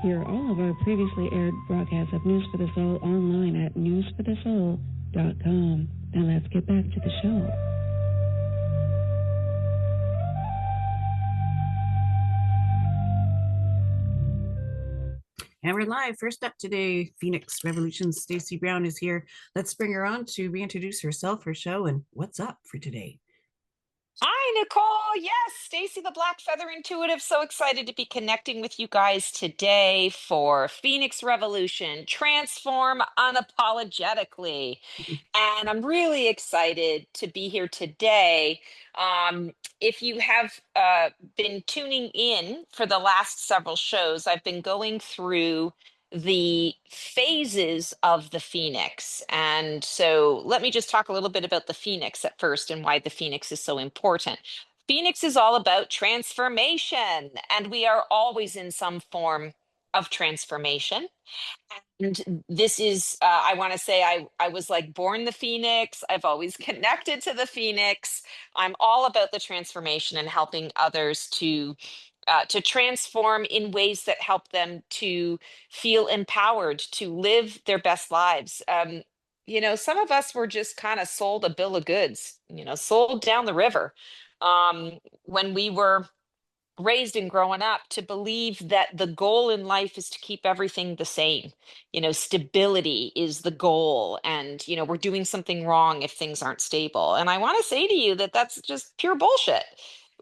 Hear all of our previously aired broadcasts of News for the Soul online at newsforthesoul.com. Now let's get back to the show. And we're live. First up today, Phoenix Revolution Stacey Brown is here. Let's bring her on to reintroduce herself, her show, and what's up for today. Hi, Nicole. Yes, Stacey the Black Feather Intuitive. So excited to be connecting with you guys today for Phoenix Revolution, Transform Unapologetically. And I'm really excited to be here today. If you have been tuning in for the last several shows, I've been going through the phases of the Phoenix. And so let me just talk a little bit about the Phoenix at first and why the Phoenix is so important. Phoenix is all about transformation, and we are always in some form of transformation. And this is, I want to say, I was like born the Phoenix. I've always connected to the Phoenix. I'm all about the transformation and helping others to transform in ways that help them to feel empowered, to live their best lives. Some of us were just kind of sold a bill of goods, sold down the river when we were raised and growing up to believe that the goal in life is to keep everything the same. Stability is the goal, and we're doing something wrong if things aren't stable. And I want to say to you that that's just pure bullshit.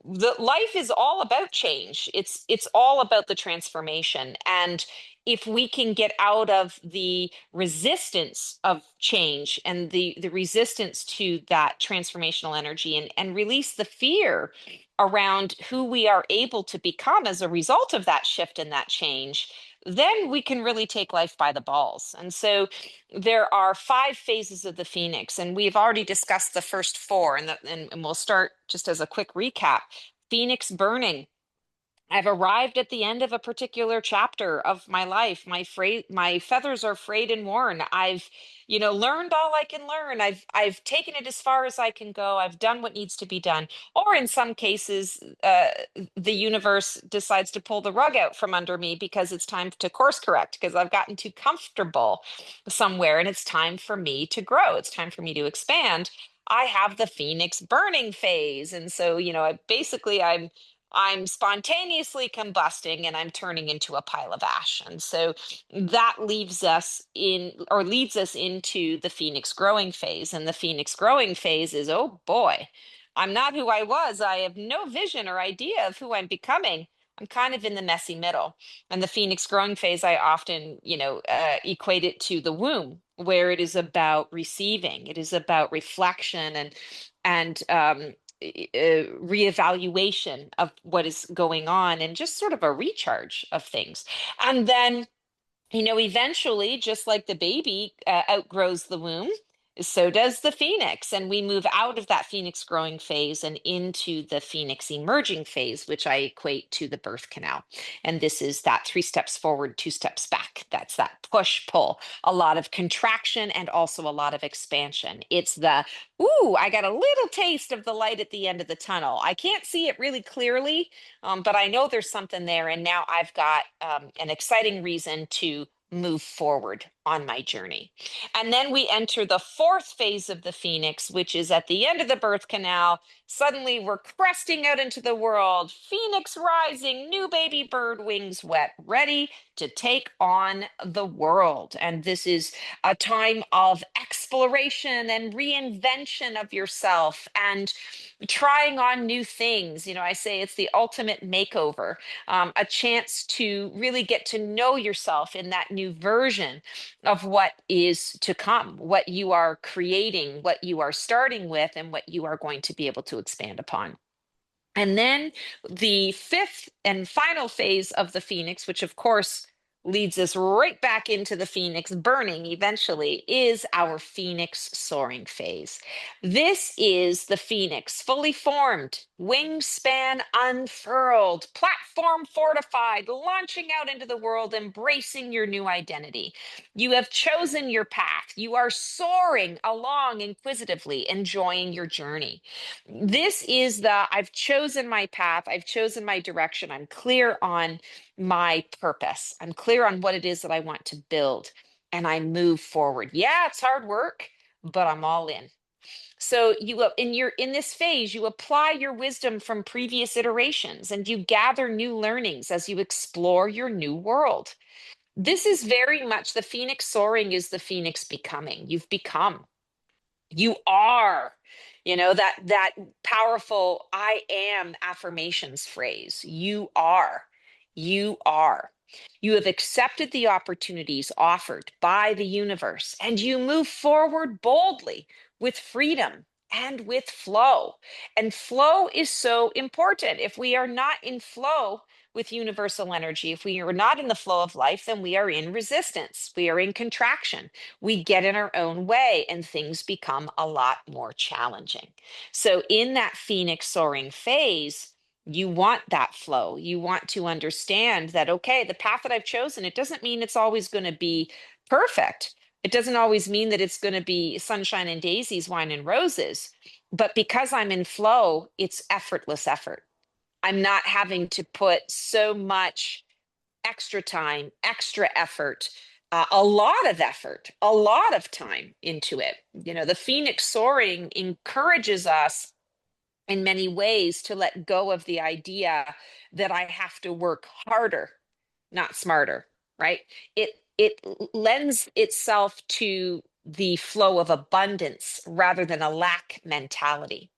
The life is all about change. It's all about the transformation. And if we can get out of the resistance of change and the resistance to that transformational energy, and release the fear around who we are able to become as a result of that shift and that change, then we can really take life by the balls. And so there are 5 phases of the Phoenix, and we've already discussed the first 4, and we'll start just as a quick recap. Phoenix burning. I've arrived at the end of a particular chapter of my life. My feathers are frayed and worn. I've, learned all I can learn. I've taken it as far as I can go. I've done what needs to be done. Or in some cases, the universe decides to pull the rug out from under me because it's time to course correct, because I've gotten too comfortable somewhere and it's time for me to grow. It's time for me to expand. I have the Phoenix burning phase. And so, I'm spontaneously combusting and I'm turning into a pile of ash. And so that leads us into the Phoenix growing phase. And the Phoenix growing phase is, oh boy, I'm not who I was. I have no vision or idea of who I'm becoming. I'm kind of in the messy middle. And the Phoenix growing phase, I often, equate it to the womb, where it is about receiving. It is about reflection and reevaluation of what is going on, and just sort of a recharge of things. And then, eventually, just like the baby outgrows the womb, so does the Phoenix. And we move out of that Phoenix growing phase and into the Phoenix emerging phase, which I equate to the birth canal. And this is that 3 steps forward, 2 steps back. That's that push pull, a lot of contraction and also a lot of expansion. It's the, ooh, I got a little taste of the light at the end of the tunnel. I can't see it really clearly, but I know there's something there. And now I've got an exciting reason to move forward on my journey. And then we enter the 4th phase of the Phoenix, which is at the end of the birth canal. Suddenly we're cresting out into the world, Phoenix rising, new baby bird wings wet, ready to take on the world. And this is a time of exploration and reinvention of yourself and trying on new things. I say it's the ultimate makeover, a chance to really get to know yourself in that new version of what is to come, what you are creating, what you are starting with, and what you are going to be able to expand upon. And then the 5th and final phase of the Phoenix, which of course leads us right back into the Phoenix burning eventually, is our Phoenix soaring phase. This is the Phoenix fully formed, wingspan unfurled, platform fortified, launching out into the world, embracing your new identity. You have chosen your path. You are soaring along inquisitively, enjoying your journey. This is I've chosen my path. I've chosen my direction. I'm clear on my purpose. I'm clear on what it is that I want to build, and I move forward. Yeah, it's hard work, but I'm all in. So in this phase, you apply your wisdom from previous iterations and you gather new learnings as you explore your new world. This is very much the phoenix soaring is the phoenix becoming. You've become, you are, that powerful I am affirmations phrase. You are you have accepted the opportunities offered by the universe, and you move forward boldly with freedom and with flow. And flow is so important. If we are not in flow with universal energy, if we are not in the flow of life, then we are in resistance, we are in contraction, we get in our own way, and things become a lot more challenging. So, in that phoenix soaring phase, you want that flow. You want to understand that, okay, the path that I've chosen, it doesn't mean it's always going to be perfect. It doesn't always mean that it's going to be sunshine and daisies, wine and roses. But because I'm in flow, it's effortless effort. I'm not having to put so much extra time, extra effort, a lot of effort, a lot of time into it. The phoenix soaring encourages us in many ways to let go of the idea that I have to work harder, not smarter, right? It lends itself to the flow of abundance rather than a lack mentality.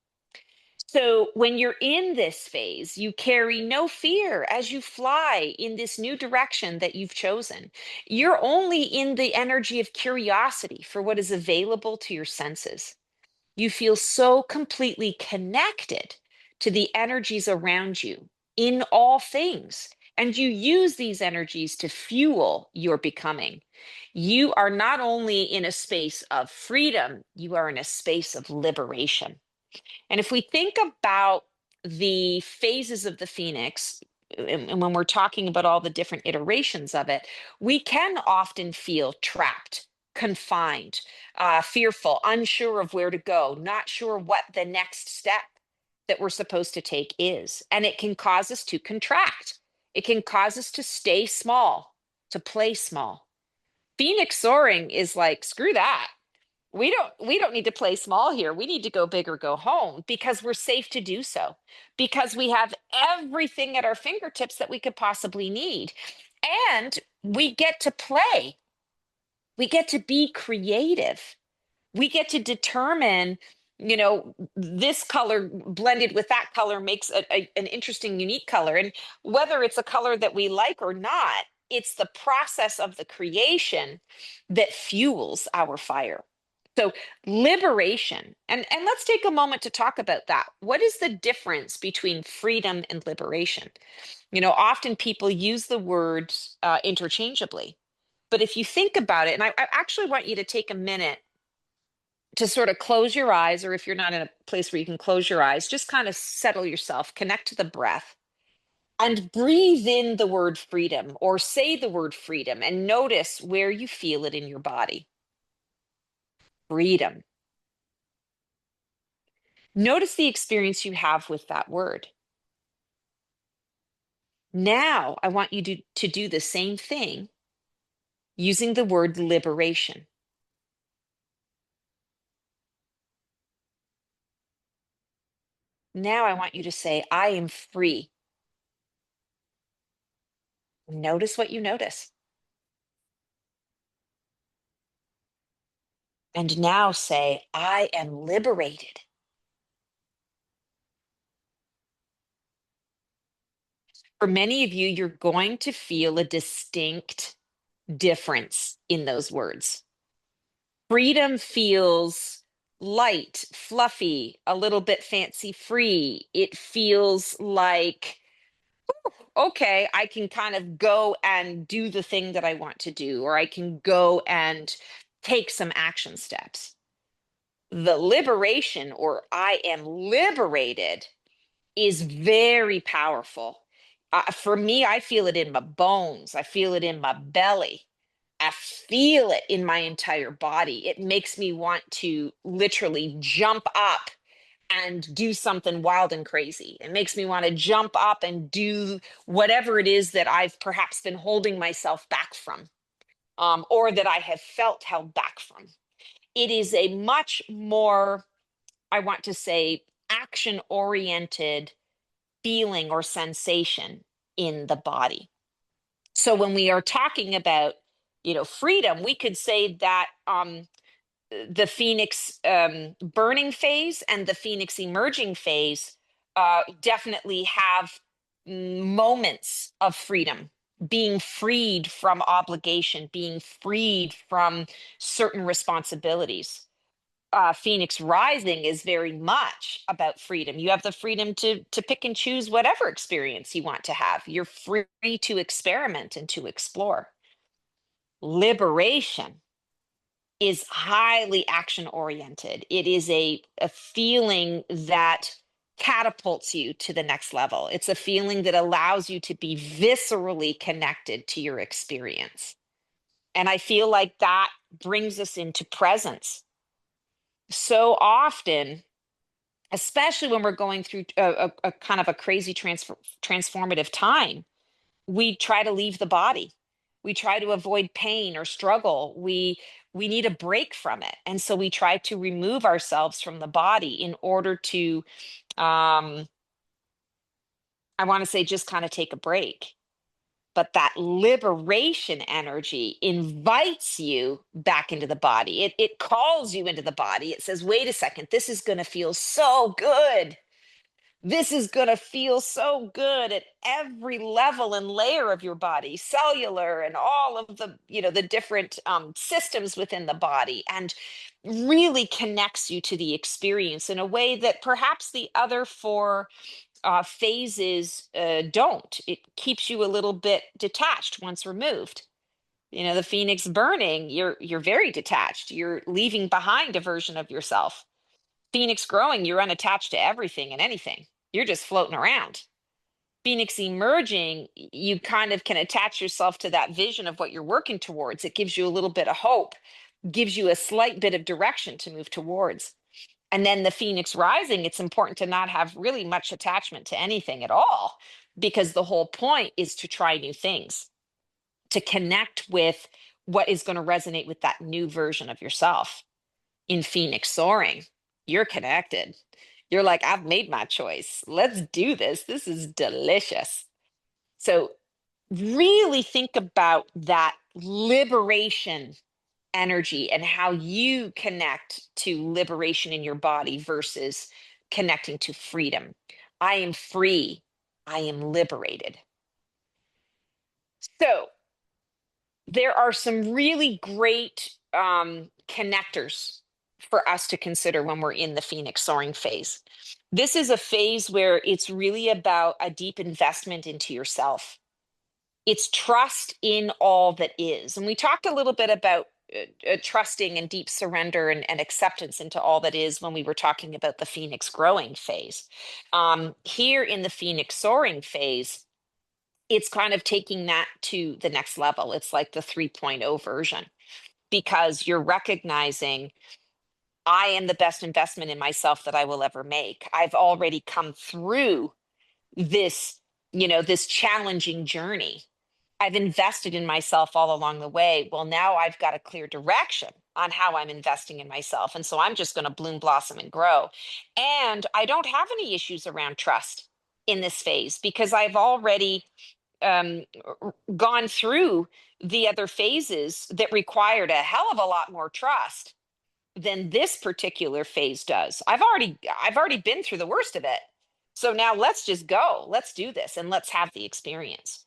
So when you're in this phase, you carry no fear as you fly in this new direction that you've chosen. You're only in the energy of curiosity for what is available to your senses. You feel so completely connected to the energies around you in all things. And you use these energies to fuel your becoming. You are not only in a space of freedom, you are in a space of liberation. And if we think about the phases of the phoenix, and when we're talking about all the different iterations of it, we can often feel trapped, confined, fearful, unsure of where to go, not sure what the next step that we're supposed to take is. And it can cause us to contract. It can cause us to stay small, to play small. Phoenix soaring is like, screw that. We don't need to play small here. We need to go big or go home, because we're safe to do so, because we have everything at our fingertips that we could possibly need, and we get to play. We get to be creative. We get to determine, this color blended with that color makes an interesting, unique color. And whether it's a color that we like or not, it's the process of the creation that fuels our fire. So liberation, and let's take a moment to talk about that. What is the difference between freedom and liberation? Often people use the words interchangeably, but if you think about it, and I actually want you to take a minute to sort of close your eyes, or if you're not in a place where you can close your eyes, just kind of settle yourself, connect to the breath, and breathe in the word freedom, or say the word freedom, and notice where you feel it in your body. Freedom. Notice the experience you have with that word. Now, I want you to do the same thing using the word liberation. Now, I want you to say, I am free. Notice what you notice. And now say, I am liberated. For many of you, you're going to feel a distinct difference in those words. Freedom feels light, fluffy, a little bit fancy free. It feels like, okay, I can kind of go and do the thing that I want to do, or I can go and take some action steps. The liberation, or I am liberated, is very powerful. For me, I feel it in my bones. I feel it in my belly. I feel it in my entire body. It makes me want to literally jump up and do something wild and crazy. It makes me want to jump up and do whatever it is that I've perhaps been holding myself back from, or that I have felt held back from. It is a much more, I want to say, action oriented feeling or sensation in the body. So when we are talking about, freedom, we could say that the phoenix burning phase and the phoenix emerging phase definitely have moments of freedom, being freed from obligation, being freed from certain responsibilities. Phoenix rising is very much about freedom. You have the freedom to pick and choose whatever experience you want to have. You're free to experiment and to explore. Liberation is highly action oriented. It is a feeling that catapults you to the next level. It's a feeling that allows you to be viscerally connected to your experience. And I feel like that brings us into presence. So often, especially when we're going through a kind of a crazy transformative time, we try to leave the body. We try to avoid pain or struggle. We need a break from it, and so we try to remove ourselves from the body in order to, I want to say, just kind of take a break. But that liberation energy invites you back into the body. It calls you into the body. It says, wait a second, this is going to feel so good. This is going to feel so good at every level and layer of your body, cellular and all of the different systems within the body, and really connects you to the experience in a way that perhaps the other four phases don't. It keeps you a little bit detached once removed. The phoenix burning, you're very detached. You're leaving behind a version of yourself. Phoenix growing, you're unattached to everything and anything. You're just floating around. Phoenix emerging, you kind of can attach yourself to that vision of what you're working towards. It gives you a little bit of hope, gives you a slight bit of direction to move towards. And then the phoenix rising, it's important to not have really much attachment to anything at all, because the whole point is to try new things, to connect with what is going to resonate with that new version of yourself. In phoenix soaring, you're connected. You're like, I've made my choice. Let's do this. This is delicious. So really think about that liberation energy and how you connect to liberation in your body versus connecting to freedom. I am free. I am liberated. So there are some really great connectors for us to consider when we're in the phoenix soaring phase. This is a phase where it's really about a deep investment into yourself. It's trust in all that is. And we talked a little bit about trusting and deep surrender and acceptance into all that is when we were talking about the phoenix growing phase. Here in the phoenix soaring phase, it's kind of taking that to the next level. It's like the 3.0 version, because you're recognizing, I am the best investment in myself that I will ever make. I've already come through this, this challenging journey. I've invested in myself all along the way. Well, now I've got a clear direction on how I'm investing in myself. And so I'm just going to bloom, blossom, and grow. And I don't have any issues around trust in this phase, because I've already um, gone through the other phases that required a hell of a lot more trust than this particular phase does. I've already been through the worst of it. So now let's just go. Let's do this and let's have the experience.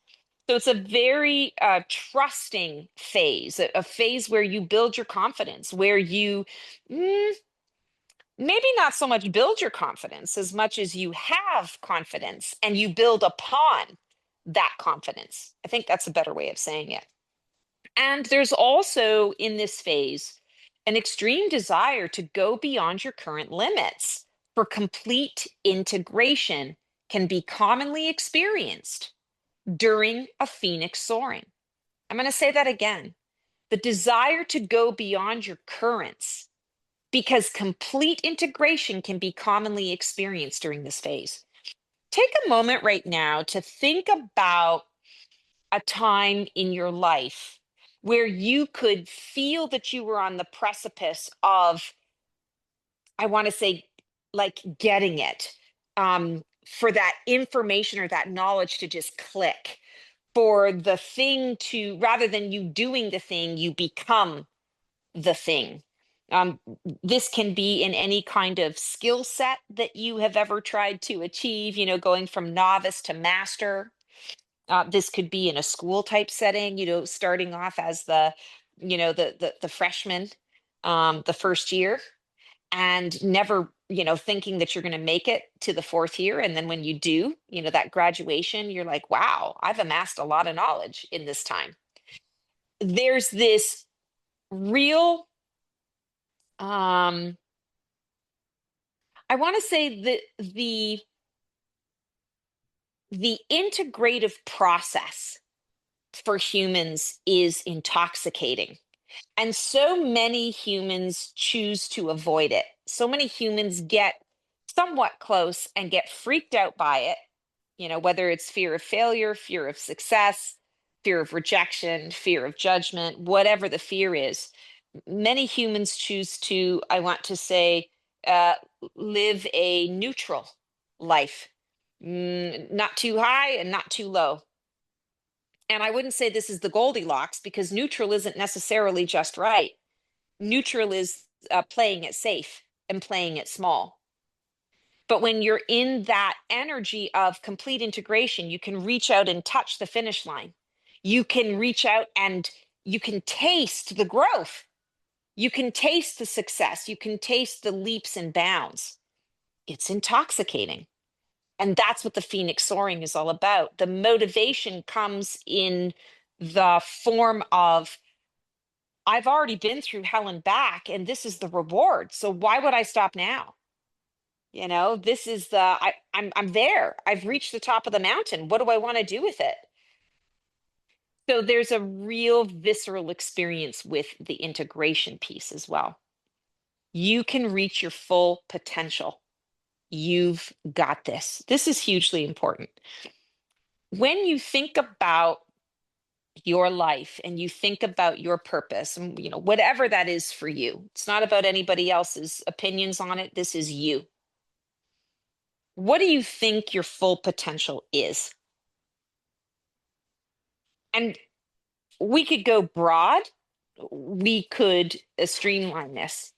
So it's a very trusting phase, a phase where you build your confidence, where you maybe not so much build your confidence as much as you have confidence and you build upon that confidence. I think that's a better way of saying it. And there's also in this phase an extreme desire to go beyond your current limits, for complete integration can be commonly experienced during a phoenix soaring. I'm going to say that again. The desire to go beyond your currents because complete integration can be commonly experienced during this phase. Take a moment right now to think about a time in your life where you could feel that you were on the precipice of, I want to say, like getting it, for that information or that knowledge to just click, for the thing to, rather than you doing the thing, you become the thing. Um, this can be in any kind of skill set that you have ever tried to achieve, going from novice to master. This could be in a school type setting, starting off as the freshman, the first year, and never, thinking that you're going to make it to the fourth year. And then when you do, that graduation, you're like, wow, I've amassed a lot of knowledge in this time. There's this real, I want to say that the integrative process for humans is intoxicating. And so many humans choose to avoid it. So many humans get somewhat close and get freaked out by it, whether it's fear of failure, fear of success, fear of rejection, fear of judgment, whatever the fear is. Many humans choose to, I want to say, uh, live a neutral life, not too high and not too low. And I wouldn't say this is the Goldilocks, because neutral isn't necessarily just right. Neutral is playing it safe and playing it small. But when you're in that energy of complete integration, you can reach out and touch the finish line. You can reach out and you can taste the growth. You can taste the success. You can taste the leaps and bounds. It's intoxicating. And that's what the Phoenix Soaring is all about. The motivation comes in the form of, I've already been through hell and back, and this is the reward. So why would I stop now? This is I'm there. I've reached the top of the mountain. What do I want to do with it? So there's a real visceral experience with the integration piece as well. You can reach your full potential. You've got this. This is hugely important. When you think about your life and you think about your purpose, and whatever that is for you, it's not about anybody else's opinions on it. This is you. What do you think your full potential is? And we could go broad. We could streamline this.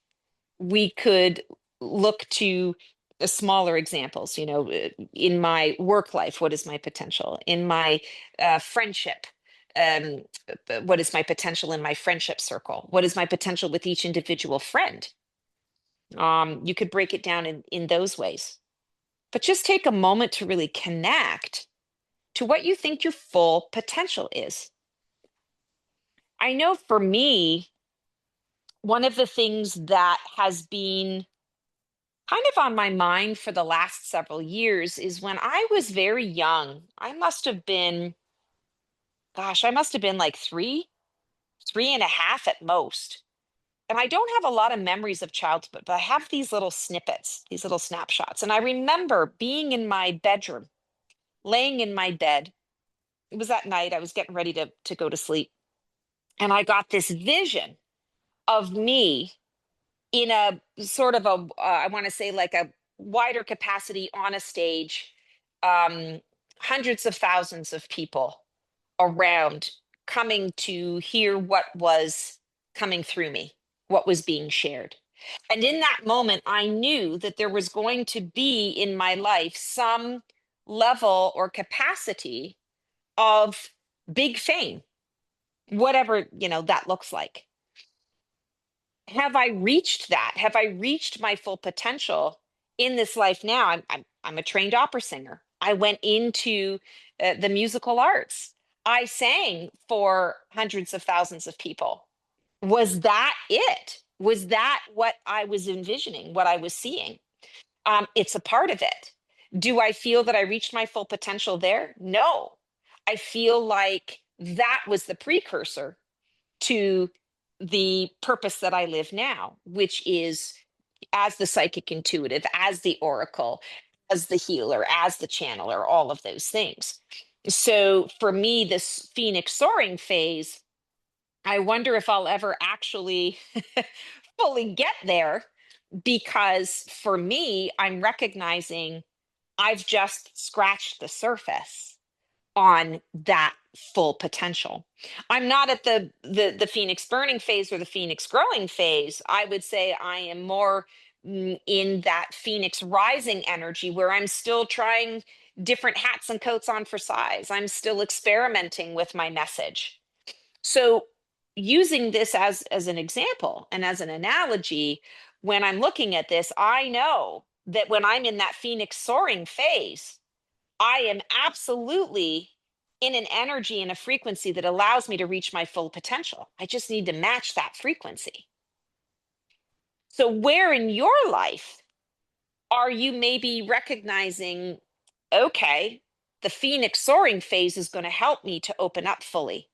We could look to smaller examples. In my work life, what is my potential? In my friendship, what is my potential in my friendship circle? What is my potential with each individual friend? You could break it down in those ways. But just take a moment to really connect to what you think your full potential is. I know for me, one of the things that has been kind of on my mind for the last several years is when I was very young. I must have been, gosh, I must have been like three and a half at most. And I don't have a lot of memories of childhood, but I have these little snippets, these little snapshots. And I remember being in my bedroom, laying in my bed. It was at night. I was getting ready to go to sleep. And I got this vision of me in a sort of I want to say like a wider capacity on a stage, um, hundreds of thousands of people around coming to hear what was coming through me, what was being shared. And in that moment, I knew that there was going to be in my life some level or capacity of big fame, whatever, that looks like. Have I reached that? Have I reached my full potential in this life now? I'm a trained opera singer. I went into the musical arts. I sang for hundreds of thousands of people. Was that it? Was that what I was envisioning, what I was seeing? It's a part of it. Do I feel that I reached my full potential there? No. I feel like that was the precursor to the purpose that I live now, which is as the psychic intuitive, as the oracle, as the healer, as the channeler, all of those things. So for me, this Phoenix soaring phase, I wonder if I'll ever actually fully get there, because for me, I'm recognizing I've just scratched the surface on that full potential. I'm not at the Phoenix burning phase or the Phoenix growing phase. I would say I am more in that Phoenix rising energy, where I'm still trying different hats and coats on for size. I'm still experimenting with my message. So using this as an example and as an analogy, when I'm looking at this, I know that when I'm in that Phoenix soaring phase, I am absolutely in an energy and a frequency that allows me to reach my full potential. I just need to match that frequency. So where in your life are you maybe recognizing, okay, the Phoenix soaring phase is going to help me to open up fully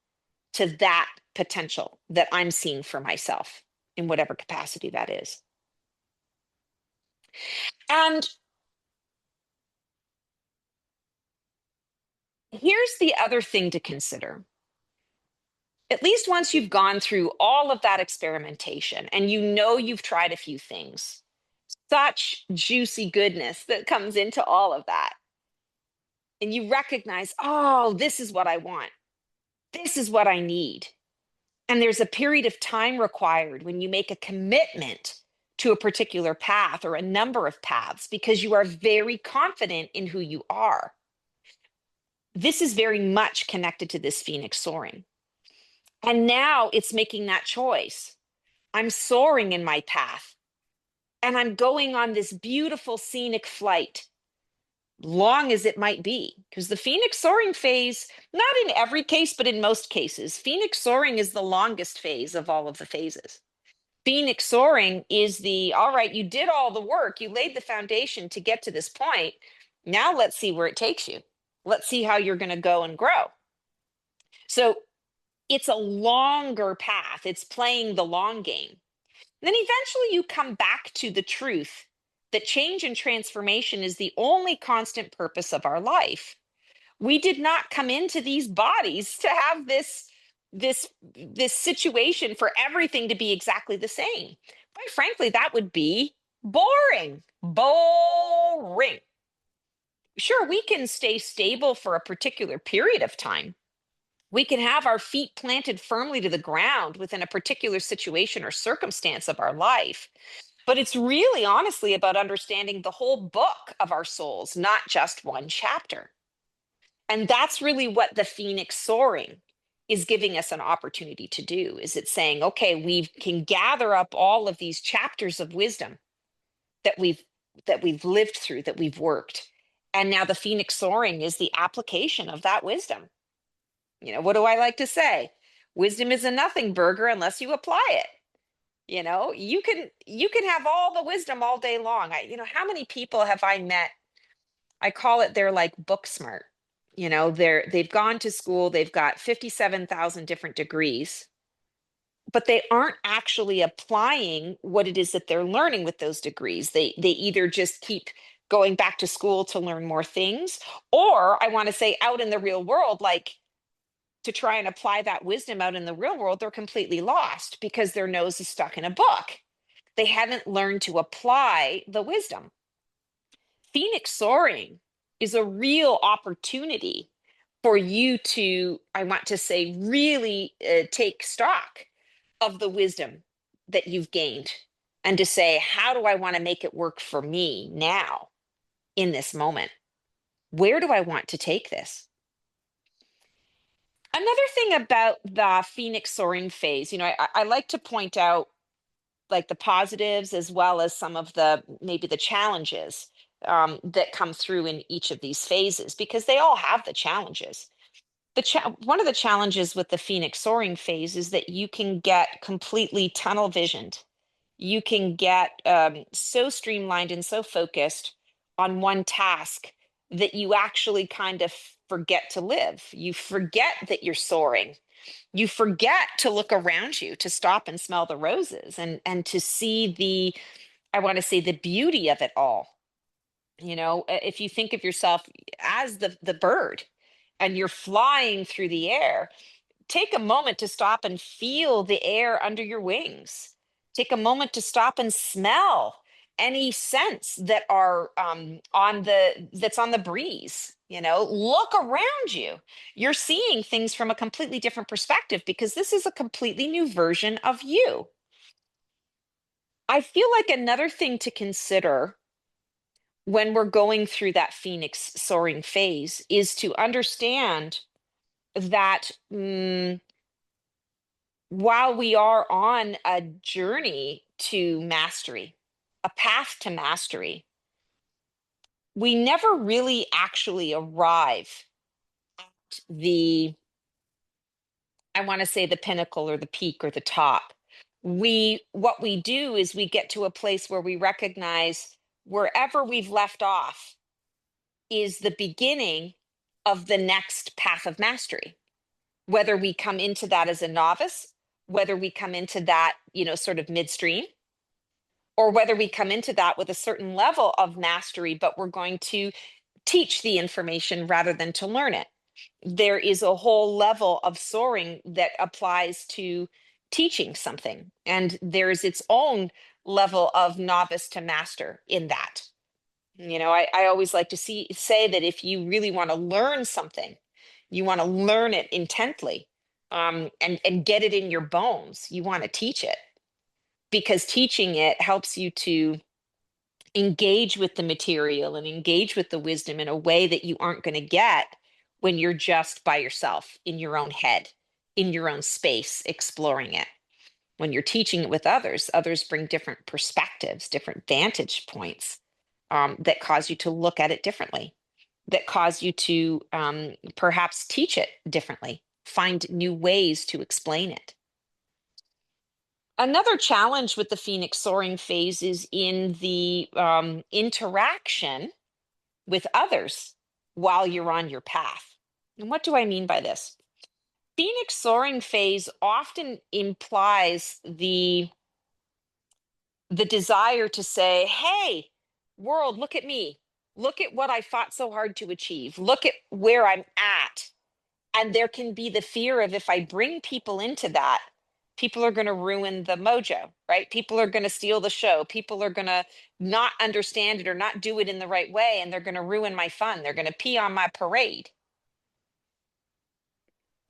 to that potential that I'm seeing for myself in whatever capacity that is? And here's the other thing to consider. At least once you've gone through all of that experimentation and you know you've tried a few things, such juicy goodness that comes into all of that. And you recognize, oh, this is what I want. This is what I need. And there's a period of time required when you make a commitment to a particular path or a number of paths because you are very confident in who you are. This is very much connected to this Phoenix soaring. And now it's making that choice. I'm soaring in my path and I'm going on this beautiful scenic flight, long as it might be. Because the Phoenix soaring phase, not in every case, but in most cases, Phoenix soaring is the longest phase of all of the phases. Phoenix soaring is the, all right, you did all the work, you laid the foundation to get to this point. Now let's see where it takes you. Let's see how you're going to go and grow. So it's a longer path. It's playing the long game. Then eventually you come back to the truth that change and transformation is the only constant purpose of our life. We did not come into these bodies to have this situation for everything to be exactly the same. Quite frankly, that would be boring. Boring. Sure, we can stay stable for a particular period of time. We can have our feet planted firmly to the ground within a particular situation or circumstance of our life. But it's really honestly about understanding the whole book of our souls, not just one chapter. And that's really what the Phoenix soaring is giving us an opportunity to do. Is it's saying, okay, we can gather up all of these chapters of wisdom that we've lived through, that we've worked. And now the Phoenix soaring is the application of that wisdom. You know, what do I like to say? Wisdom is a nothing burger unless you apply it. You know, you can have all the wisdom all day long. How many people have I met? I call it, they're like book smart. They've gone to school, they've got 57,000 different degrees, but they aren't actually applying what it is that they're learning with those degrees. They either just keep going back to school to learn more things, or I want to say out in the real world, like to try and apply that wisdom out in the real world, they're completely lost because their nose is stuck in a book. They haven't learned to apply the wisdom. Phoenix soaring is a real opportunity for you to, I want to say, really take stock of the wisdom that you've gained and to say, how do I want to make it work for me now in this moment? Where do I want to take this? Another thing about the Phoenix soaring phase, I like to point out like the positives as well as some of the maybe the challenges that come through in each of these phases, because they all have the challenges. One of the challenges with the Phoenix soaring phase is that you can get completely tunnel visioned. You can get so streamlined and so focused on one task that you actually kind of forget to live. You forget that you're soaring. You forget to look around you, to stop and smell the roses and to see I want to say the beauty of it all. You know, if you think of yourself as the bird and you're flying through the air, take a moment to stop and feel the air under your wings. Take a moment to stop and smell any scents that are that's on the breeze. You know, look around you. You're seeing things from a completely different perspective because this is a completely new version of you. I feel like another thing to consider when we're going through that phoenix soaring phase is to understand that while we are on a journey to mastery, a path to mastery, we never really actually arrive at I want to say the pinnacle or the peak or the top. What we do is we get to a place where we recognize wherever we've left off is the beginning of the next path of mastery. Whether we come into that as a novice, whether we come into that, sort of midstream, or whether we come into that with a certain level of mastery, but we're going to teach the information rather than to learn it. There is a whole level of soaring that applies to teaching something, and there's its own level of novice to master in that. I always like to say that if you really want to learn something, you want to learn it intently, and get it in your bones. You want to teach it because teaching it helps you to engage with the material and engage with the wisdom in a way that you aren't going to get when you're just by yourself in your own head, in your own space, exploring it. When you're teaching it with others, others bring different perspectives, different vantage points, that cause you to look at it differently, that cause you to perhaps teach it differently, find new ways to explain it. Another challenge with the phoenix soaring phase is in the interaction with others while you're on your path. And what do I mean by this? Phoenix soaring phase often implies the desire to say, hey, world, look at me. Look at what I fought so hard to achieve. Look at where I'm at. And there can be the fear of, if I bring people into that, people are going to ruin the mojo, right? People are going to steal the show. People are going to not understand it or not do it in the right way. And they're going to ruin my fun. They're going to pee on my parade.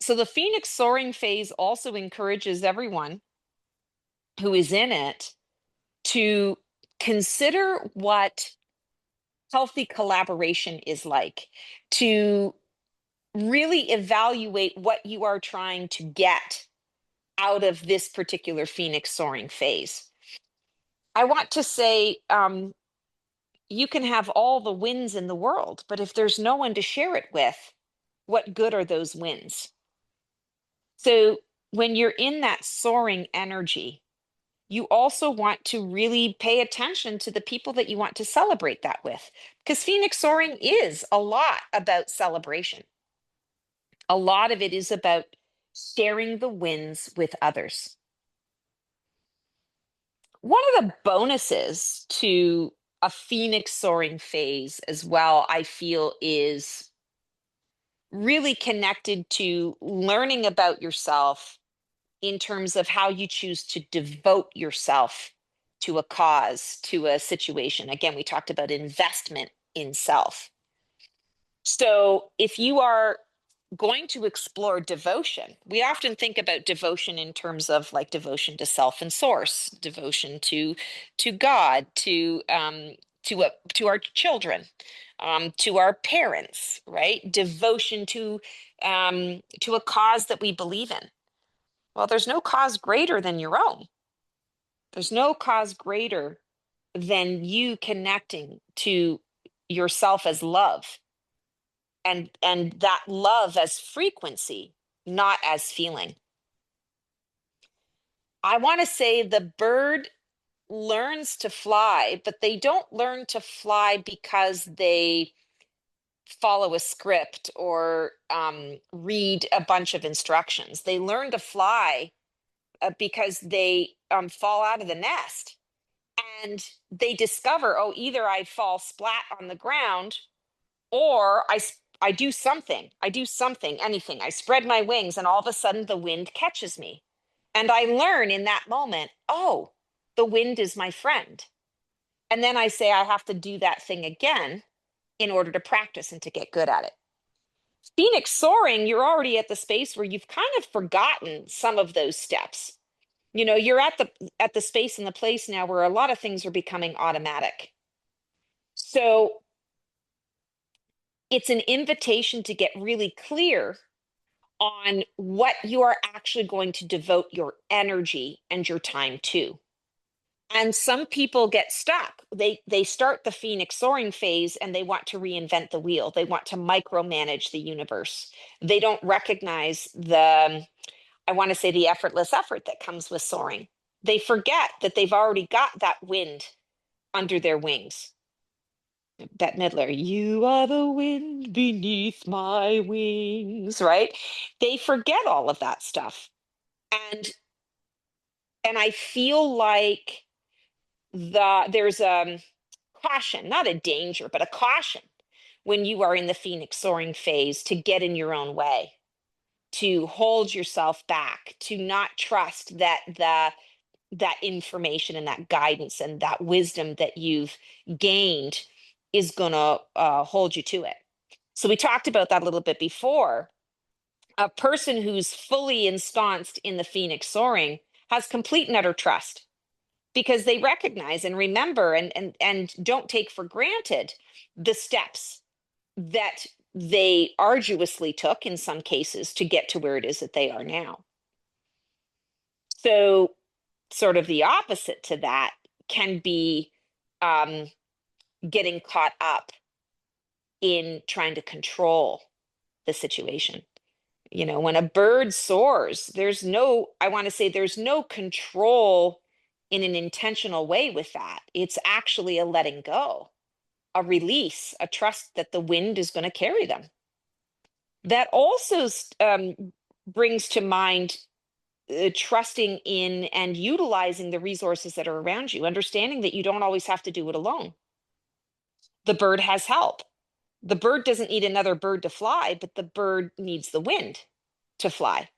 So the phoenix soaring phase also encourages everyone who is in it to consider what healthy collaboration is like, to really evaluate what you are trying to get out of this particular phoenix soaring phase. I want to say, you can have all the wins in the world, but if there's no one to share it with, what good are those wins? So when you're in that soaring energy, you also want to really pay attention to the people that you want to celebrate that with, because phoenix soaring is a lot about celebration. A lot of it is about sharing the wins with others. One of the bonuses to a phoenix soaring phase as well, I feel, is really connected to learning about yourself in terms of how you choose to devote yourself to a cause, to a situation. Again, we talked about investment in self. So if you are going to explore devotion, we often think about devotion in terms of like devotion to self and source, devotion to God, to our children, to our parents, right? Devotion to a cause that we believe in. Well, there's no cause greater than your own. There's no cause greater than you connecting to yourself as love, and that love as frequency, not as feeling. I want to say the bird learns to fly, but they don't learn to fly because they follow a script or read a bunch of instructions. They learn to fly because they fall out of the nest And they discover, oh, either I fall splat on the ground, or I do something. I do something, anything. I spread my wings, and all of a sudden the wind catches me. And I learn in that moment, oh, the wind is my friend. And then I say I have to do that thing again in order to practice and to get good at it. Phoenix soaring, you're already at the space where you've kind of forgotten some of those steps. You're at the space and the place now where a lot of things are becoming automatic. So it's an invitation to get really clear on what you are actually going to devote your energy and your time to. And some people get stuck. They start the Phoenix soaring phase and they want to reinvent the wheel. They want to micromanage the universe. They don't recognize I want to say the effortless effort that comes with soaring. They forget that they've already got that wind under their wings. Bette Midler, you are the wind beneath my wings, right? They forget all of that stuff. And I feel like there's a caution, not a danger, but a caution when you are in the Phoenix soaring phase to get in your own way, to hold yourself back, to not trust that information and that guidance and that wisdom that you've gained is going to hold you to it. So we talked about that a little bit before. A person who's fully ensconced in the Phoenix soaring has complete and utter trust, because they recognize and remember and don't take for granted the steps that they arduously took in some cases to get to where it is that they are now. So sort of the opposite to that can be getting caught up in trying to control the situation. When a bird soars, there's no control in an intentional way with that. It's actually a letting go, a release, a trust that the wind is going to carry them. That also brings to mind trusting in and utilizing the resources that are around you, understanding that you don't always have to do it alone. The bird has help. The bird doesn't need another bird to fly, but the bird needs the wind to fly.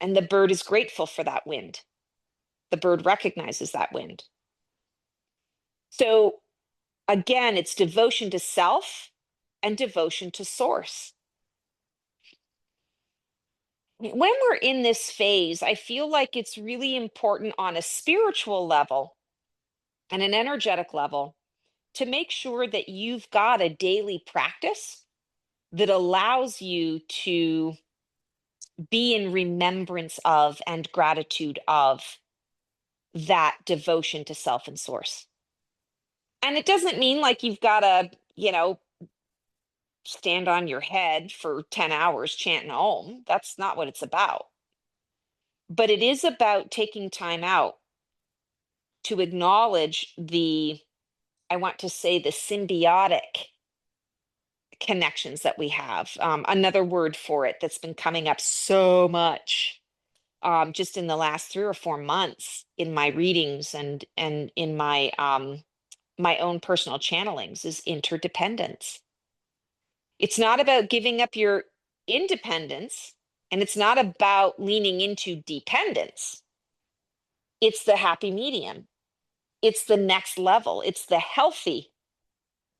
And the bird is grateful for that wind. The bird recognizes that wind. So again, it's devotion to self and devotion to source. When we're in this phase, I feel like it's really important on a spiritual level and an energetic level to make sure that you've got a daily practice that allows you to be in remembrance of and gratitude of that devotion to self and source. And it doesn't mean like you've got to, stand on your head for 10 hours chanting Om. That's not what it's about. But it is about taking time out to acknowledge I want to say the symbiotic connections that we have. Another word for it that's been coming up so much just in the last 3 or 4 months in my readings and in my my own personal channelings is interdependence. It's not about giving up your independence, and it's not about leaning into dependence. It's the happy medium. It's the next level. It's the healthy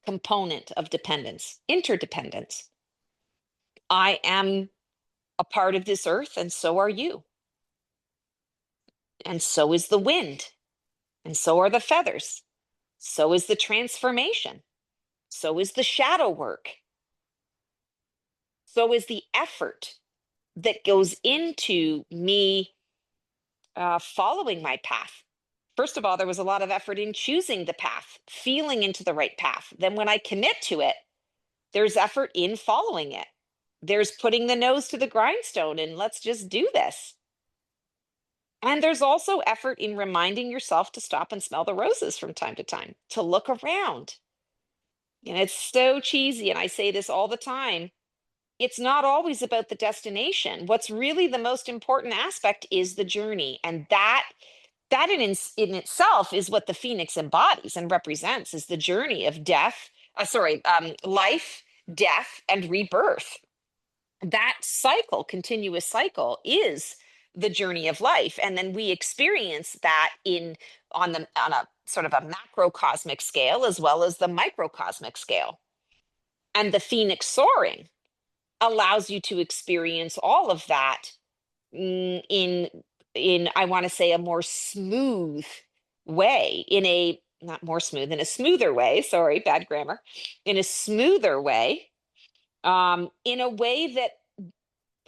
component of dependence, interdependence. I am a part of this earth, and so are you. And so is the wind, and so are the feathers. So is the transformation. So is the shadow work. So is the effort that goes into me following my path. First of all, there was a lot of effort in choosing the path, feeling into the right path. Then when I commit to it, there's effort in following it. There's putting the nose to the grindstone and let's just do this. And there's also effort in reminding yourself to stop and smell the roses from time to time, to look around. And it's so cheesy, and I say this all the time. It's not always about the destination. What's really the most important aspect is the journey. And that That in itself is what the phoenix embodies and represents, is the journey of life, death, and rebirth. That cycle, continuous cycle, is the journey of life. And then we experience that on a sort of a macrocosmic scale as well as the microcosmic scale. And the phoenix soaring allows you to experience all of that in I want to say a more smooth way, in a not more smooth, in a smoother way, sorry, bad grammar, in a smoother way, in a way that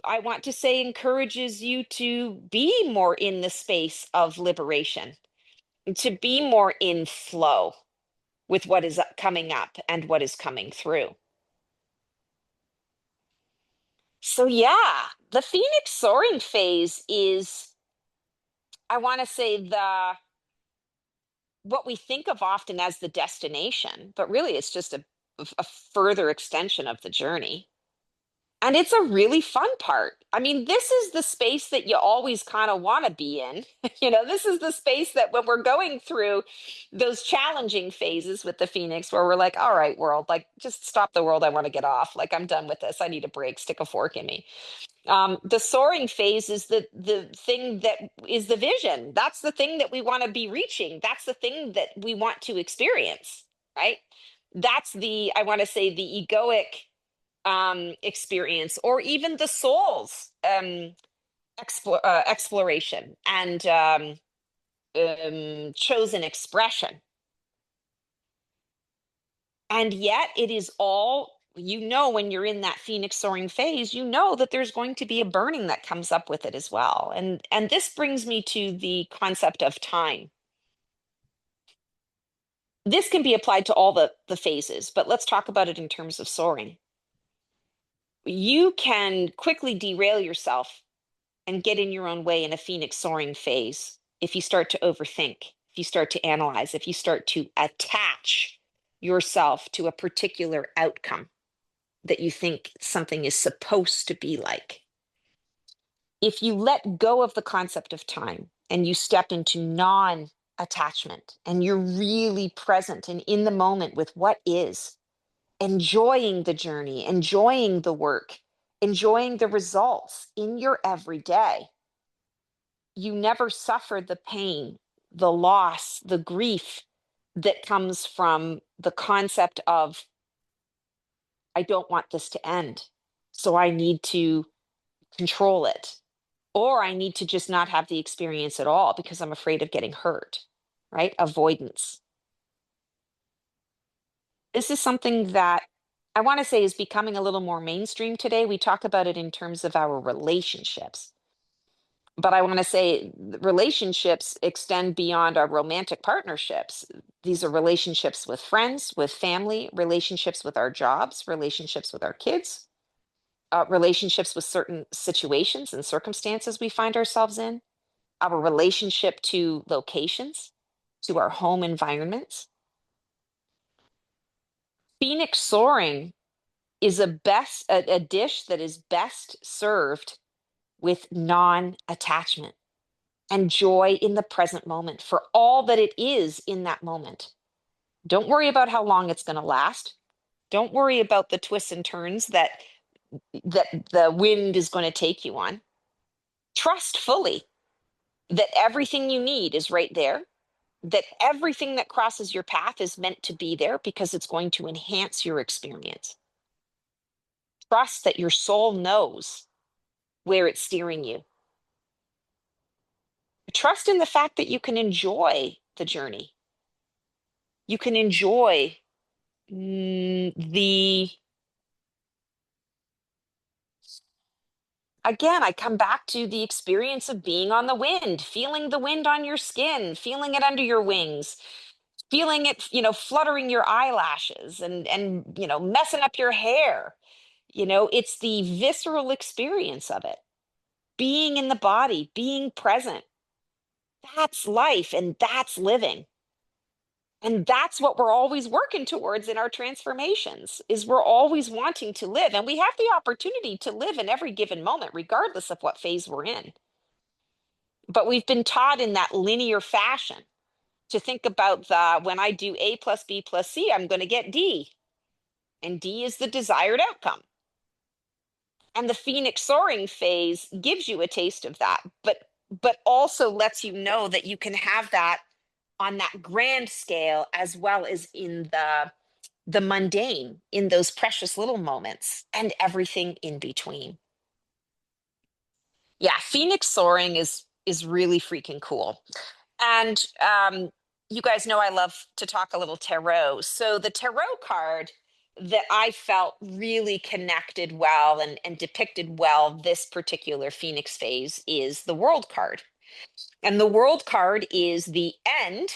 I want to say encourages you to be more in the space of liberation, to be more in flow with what is coming up and what is coming through. So yeah, the phoenix soaring phase is, I want to say, the what we think of often as the destination, but really it's just a further extension of the journey. And it's a really fun part. I mean, this is the space that you always kind of want to be in. This is the space that when we're going through those challenging phases with the Phoenix, where we're like, all right, world, like just stop the world. I want to get off. Like, I'm done with this. I need a break. Stick a fork in me. The soaring phase is the thing that is the vision. That's the thing that we want to be reaching. That's the thing that we want to experience, right? That's I want to say, the egoic experience, or even the soul's exploration and chosen expression. And yet it is all, when you're in that phoenix soaring phase, that there's going to be a burning that comes up with it as well. And this brings me to the concept of time. This can be applied to all the phases, but let's talk about it in terms of soaring. You can quickly derail yourself and get in your own way in a phoenix soaring phase if you start to overthink, if you start to analyze, if you start to attach yourself to a particular outcome that you think something is supposed to be like. If you let go of the concept of time and you step into non-attachment, and you're really present and in the moment with what is, enjoying the journey, enjoying the work, enjoying the results in your everyday, you never suffer the pain, the loss, the grief that comes from the concept of, I don't want this to end, so I need to control it, or I need to just not have the experience at all because I'm afraid of getting hurt, right? Avoidance. This is something that I want to say is becoming a little more mainstream today. We talk about it in terms of our relationships. But I want to say relationships extend beyond our romantic partnerships. These are relationships with friends, with family, relationships with our jobs, relationships with our kids, relationships with certain situations and circumstances we find ourselves in, our relationship to locations, to our home environments. Phoenix soaring is a dish that is best served with non-attachment and joy in the present moment for all that it is in that moment. Don't worry about how long it's going to last. Don't worry about the twists and turns that the wind is going to take you on. Trust fully that everything you need is right there, that everything that crosses your path is meant to be there because it's going to enhance your experience. Trust that your soul knows where it's steering you. Trust in the fact that you can enjoy the journey. You can enjoy again, I come back to the experience of being on the wind, feeling the wind on your skin, feeling it under your wings, feeling it, fluttering your eyelashes and messing up your hair. It's the visceral experience of it. Being in the body, being present. That's life and that's living. And that's what we're always working towards in our transformations, is we're always wanting to live. And we have the opportunity to live in every given moment, regardless of what phase we're in. But we've been taught in that linear fashion to think about when I do A plus B plus C, I'm going to get D. And D is the desired outcome. And the Phoenix soaring phase gives you a taste of that, but also lets you know that you can have that on that grand scale as well as in the mundane, in those precious little moments and everything in between. Yeah, Phoenix soaring is really freaking cool. And you guys know I love to talk a little tarot. So the tarot card that I felt really connected well and depicted well this particular Phoenix phase is the World card. And the World card is the end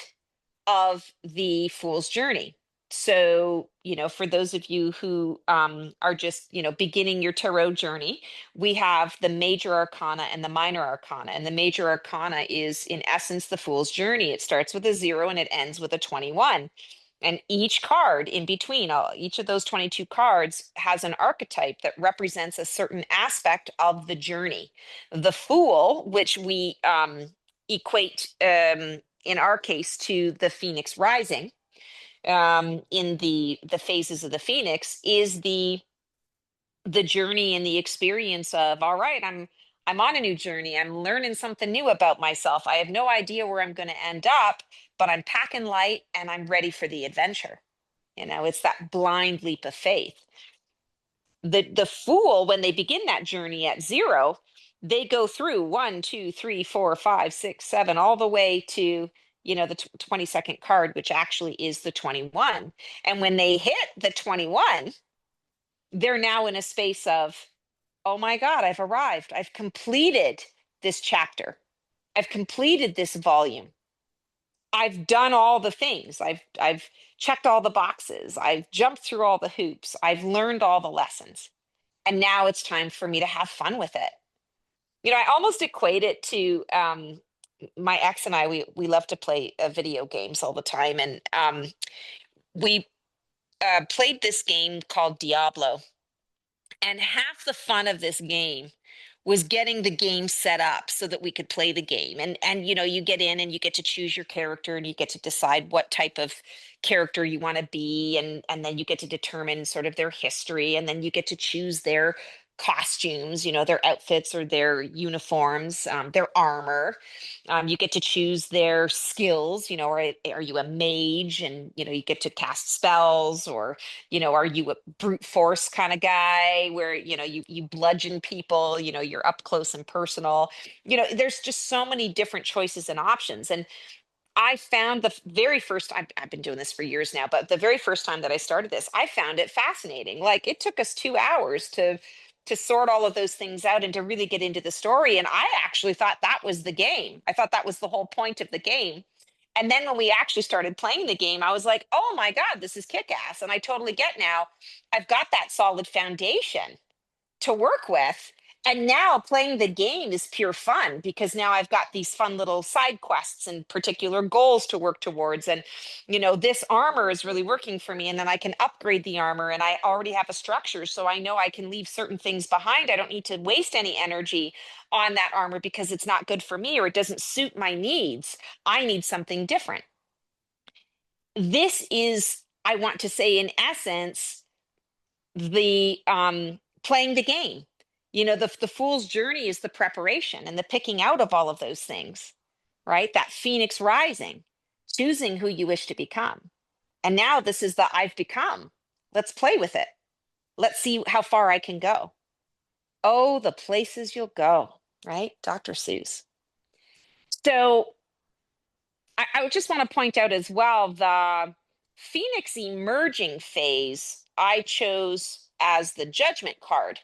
of the Fool's Journey. So, for those of you who are just, beginning your tarot journey, we have the major arcana and the minor arcana. And the major arcana is, in essence, the Fool's Journey. It starts with a 0 and it ends with a 21. And each card in between, each of those 22 cards has an archetype that represents a certain aspect of the journey. The Fool, which we equate in our case to the Phoenix rising, in the phases of the Phoenix, is the journey and the experience of, all right, I'm on a new journey. I'm learning something new about myself. I have no idea where I'm going to end up, but I'm packing light and I'm ready for the adventure. It's that blind leap of faith. The Fool, when they begin that journey at 0, they go through 1, 2, 3, 4, 5, 6, 7, all the way to the 22nd card, which actually is the 21. And when they hit the 21, they're now in a space of, oh my God, I've arrived. I've completed this chapter. I've completed this volume. I've done all the things. I've checked all the boxes. I've jumped through all the hoops. I've learned all the lessons. And now it's time for me to have fun with it. I almost equate it to my ex and I, we love to play video games all the time. And we played this game called Diablo. And half the fun of this game was getting the game set up so that we could play the game. And you get in and you get to choose your character and you get to decide what type of character you want to be, and then you get to determine sort of their history, and then you get to choose their costumes, their outfits or their uniforms, their armor. You get to choose their skills, are you a mage, and you get to cast spells, or are you a brute force kind of guy where you bludgeon people, you're up close and personal. There's just so many different choices and options. And I found the very first, I've been doing this for years now, but the very first time that I started this, I found it fascinating. Like, it took us 2 hours to sort all of those things out and to really get into the story. And I actually thought that was the game. I thought that was the whole point of the game. And then when we actually started playing the game, I was like, oh my God, this is kick-ass. And I totally get now. I've got that solid foundation to work with. And now playing the game is pure fun, because now I've got these fun little side quests and particular goals to work towards. And, this armor is really working for me. And then I can upgrade the armor, and I already have a structure. So I know I can leave certain things behind. I don't need to waste any energy on that armor because it's not good for me or it doesn't suit my needs. I need something different. This is, I want to say, in essence, the playing the game. The Fool's Journey is the preparation and the picking out of all of those things, right? That Phoenix rising, choosing who you wish to become. And now this is the I've become. Let's play with it. Let's see how far I can go. Oh, the places you'll go, right? Dr. Seuss. So I just want to point out as well, the Phoenix emerging phase I chose as the Judgment card.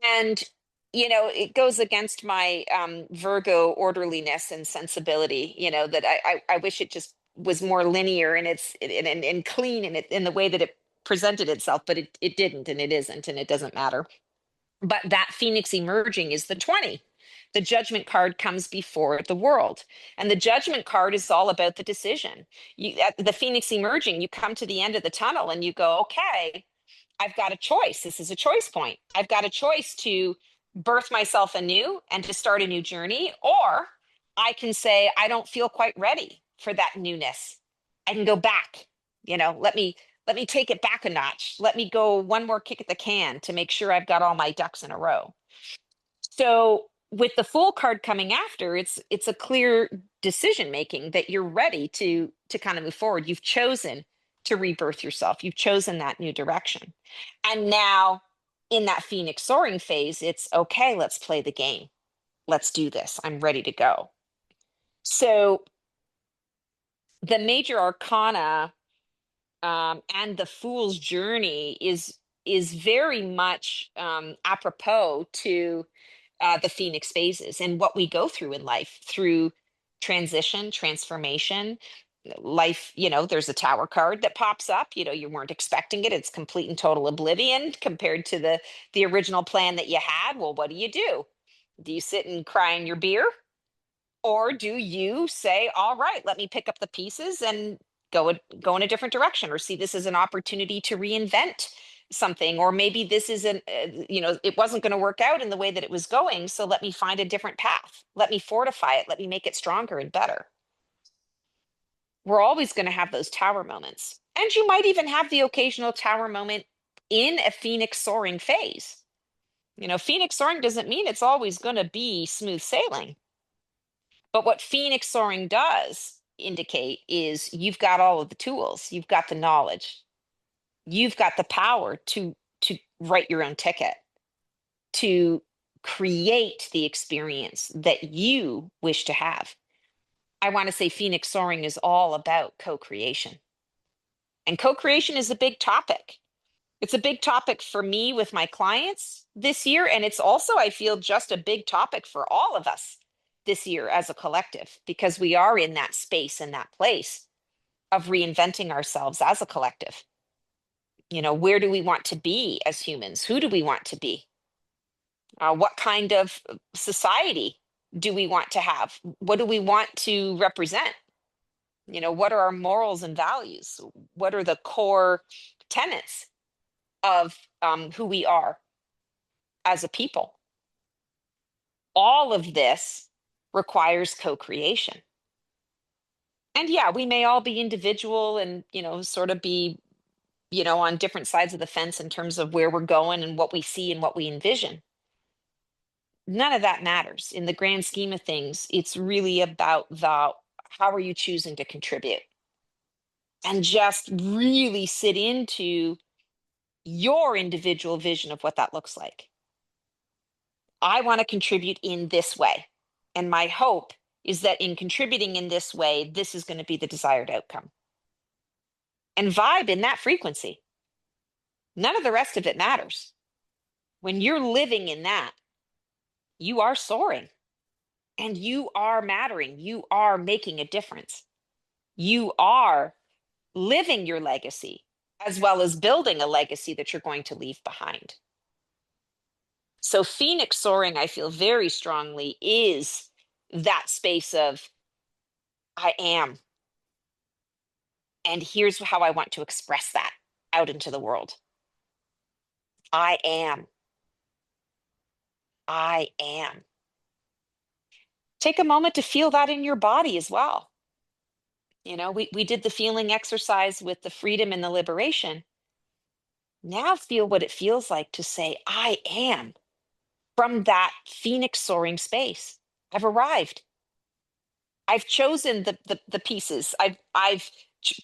And it goes against my Virgo orderliness and sensibility, that I wish it just was more linear and and clean in the way that it presented itself, but it didn't, and it isn't, and it doesn't matter. But that Phoenix emerging is the 20. The Judgment card comes before the World, and the Judgment card is all about the decision. The Phoenix emerging, you come to the end of the tunnel and you go, okay, I've got a choice. This is a choice point. I've got a choice to birth myself anew and to start a new journey, or I can say, I don't feel quite ready for that newness. I can go back, let me take it back a notch. Let me go one more kick at the can to make sure I've got all my ducks in a row. So with the Fool card coming after, it's a clear decision making that you're ready to kind of move forward. You've chosen to rebirth yourself. You've chosen that new direction. And now in that Phoenix soaring phase, it's okay, let's play the game. Let's do this. I'm ready to go. So the major arcana and the Fool's journey is very much apropos to the Phoenix phases and what we go through in life through transition, transformation. Life, there's a Tower card that pops up. You weren't expecting it. It's complete and total oblivion compared to the original plan that you had. Well, what do you do? Do you sit and cry in your beer? Or do you say, all right, let me pick up the pieces and go in a different direction, or see this as an opportunity to reinvent something, or maybe this isn't, it wasn't going to work out in the way that it was going. So let me find a different path. Let me fortify it. Let me make it stronger and better. We're always going to have those Tower moments. And you might even have the occasional Tower moment in a Phoenix soaring phase. Phoenix soaring doesn't mean it's always going to be smooth sailing. But what Phoenix soaring does indicate is you've got all of the tools, you've got the knowledge, you've got the power to write your own ticket, to create the experience that you wish to have. I want to say Phoenix soaring is all about co-creation. And co-creation is a big topic. It's a big topic for me with my clients this year. And it's also, I feel, just a big topic for all of us this year as a collective, because we are in that space and that place of reinventing ourselves as a collective. Where do we want to be as humans? Who do we want to be? What kind of society do we want to have? What do we want to represent? What are our morals and values? What are the core tenets of who we are as a people? All of this requires co-creation. And yeah, we may all be individual and, sort of be, on different sides of the fence in terms of where we're going and what we see and what we envision. None of that matters. In the grand scheme of things, it's really about how are you choosing to contribute? And just really sit into your individual vision of what that looks like. I want to contribute in this way. And my hope is that in contributing in this way, this is going to be the desired outcome. And vibe in that frequency. None of the rest of it matters. When you're living in that, you are soaring and you are mattering. You are making a difference. You are living your legacy as well as building a legacy that you're going to leave behind. So Phoenix soaring, I feel very strongly, is that space of I am. And here's how I want to express that out into the world. I am. I am. Take a moment to feel that in your body as well. We did the feeling exercise with the freedom and the liberation. Now feel what it feels like to say, I am, from that Phoenix soaring space. I've arrived. I've chosen the pieces. I've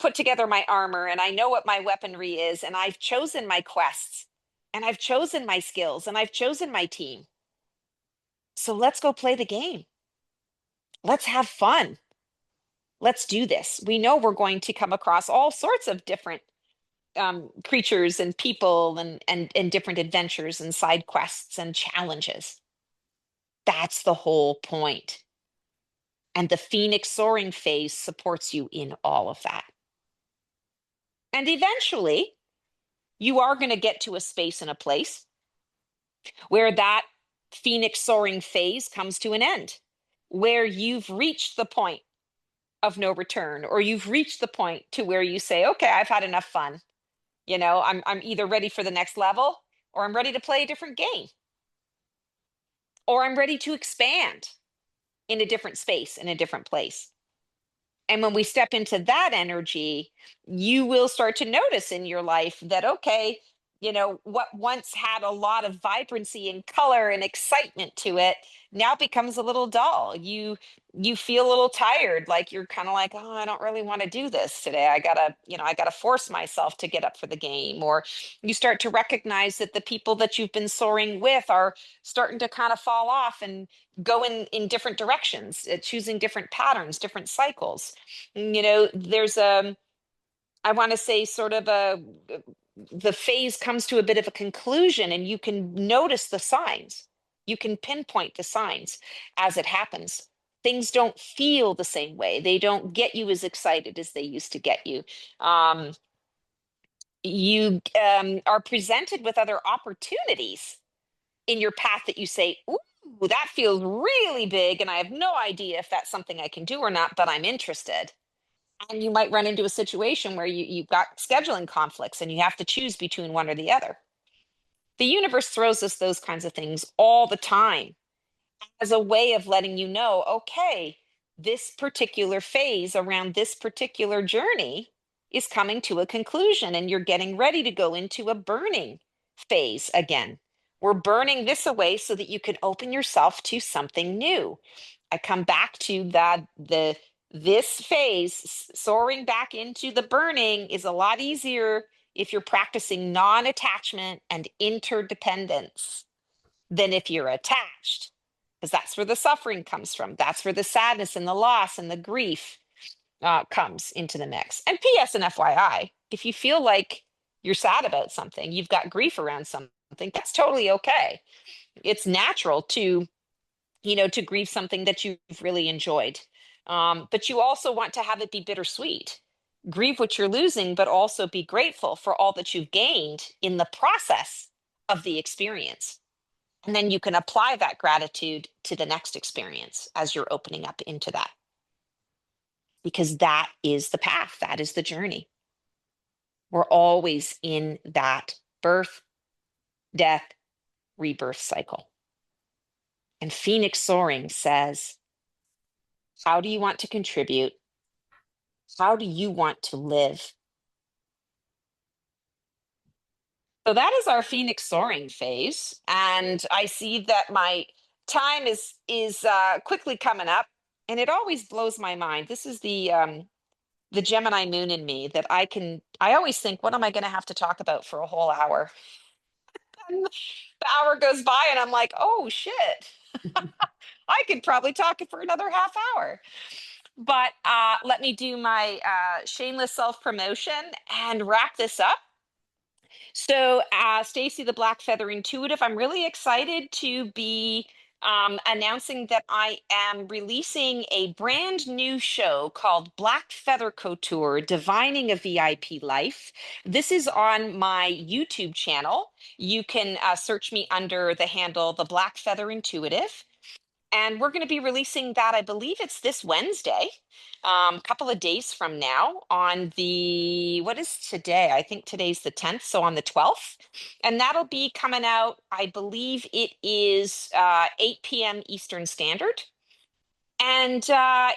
put together my armor, and I know what my weaponry is, and I've chosen my quests, and I've chosen my skills, and I've chosen my team. So let's go play the game. Let's have fun. Let's do this. We know we're going to come across all sorts of different creatures and people and different adventures and side quests and challenges. That's the whole point. And the Phoenix soaring phase supports you in all of that. And eventually, you are going to get to a space and a place where that Phoenix soaring phase comes to an end, where you've reached the point of no return, or you've reached the point to where you say, okay, I've had enough fun. I'm either ready for the next level or I'm ready to play a different game. or I'm ready to expand in a different space, in a different place. And when we step into that energy, you will start to notice in your life that, okay, what once had a lot of vibrancy and color and excitement to it now becomes a little dull. You feel a little tired, like you're kind of like, oh, I don't really want to do this today. I gotta force myself to get up for the game. Or you start to recognize that the people that you've been soaring with are starting to kind of fall off and go in different directions, choosing different patterns, different cycles. There's I want to say sort of the phase comes to a bit of a conclusion, and you can notice the signs. You can pinpoint the signs as it happens. Things don't feel the same way. They don't get you as excited as they used to get you. Um, you are presented with other opportunities in your path that you say, ooh, that feels really big, and I have no idea if that's something I can do or not, but I'm interested. And you might run into a situation where you've got scheduling conflicts and you have to choose between one or the other. The universe throws us those kinds of things all the time as a way of letting you know, okay, this particular phase around this particular journey is coming to a conclusion, and you're getting ready to go into a burning phase again. We're burning this away so that you can open yourself to something new. I come back to that this phase, soaring back into the burning, is a lot easier if you're practicing non-attachment and interdependence than if you're attached, because that's where the suffering comes from. That's where the sadness and the loss and the grief comes into the mix. And P.S. and FYI, if you feel like you're sad about something, you've got grief around something, that's totally okay. It's natural to grieve something that you've really enjoyed. But you also want to have it be bittersweet. Grieve what you're losing, but also be grateful for all that you've gained in the process of the experience. And then you can apply that gratitude to the next experience as you're opening up into that. Because that is the path, that is the journey. We're always in that birth, death, rebirth cycle. And Phoenix Soaring says, how do you want to contribute? How do you want to live? So that is our Phoenix Soaring phase. And I see that my time is quickly coming up. And it always blows my mind. This is the Gemini moon in me that I always think, what am I going to have to talk about for a whole hour? And the hour goes by and I'm like, oh shit, I could probably talk for another half hour. But let me do my shameless self promotion and wrap this up. So, Stacey, the Black Feather Intuitive, I'm really excited to be announcing that I am releasing a brand new show called Black Feather Couture Divining a VIP Life. This is on my YouTube channel. You can search me under the handle The Black Feather Intuitive. And we're going to be releasing that, I believe it's this Wednesday, a couple of days from now on what is today? I think today's the 10th, so on the 12th. And that'll be coming out, I believe it is 8 p.m. Eastern Standard. And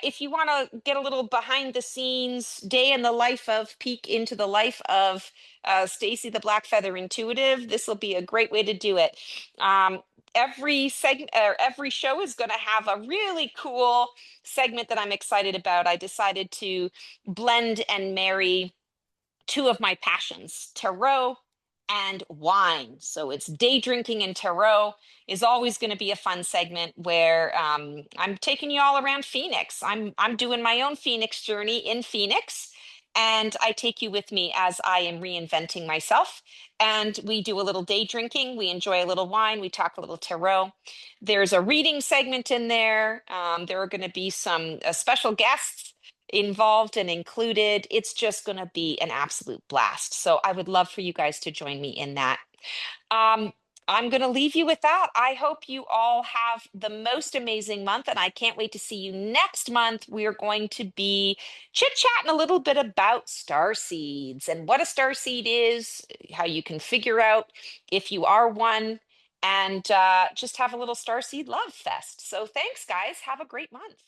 if you want to get a little behind the scenes day in the life of, peek into the life of Stacey the Black Feather Intuitive, this will be a great way to do it. Every segment or every show is going to have a really cool segment that I'm excited about. I decided to blend and marry two of my passions, tarot and wine. So it's day drinking, and tarot is always going to be a fun segment where I'm taking you all around Phoenix. I'm doing my own Phoenix journey in Phoenix, and I take you with me as I am reinventing myself. And we do a little day drinking. We enjoy a little wine. We talk a little tarot. There's a reading segment in there. There are going to be some special guests involved and included. It's just going to be an absolute blast. So I would love for you guys to join me in that. I'm going to leave you with that. I hope you all have the most amazing month, and I can't wait to see you next month. We are going to be chit-chatting a little bit about star seeds and what a star seed is, how you can figure out if you are one, and just have a little Starseed love fest. So thanks, guys. Have a great month.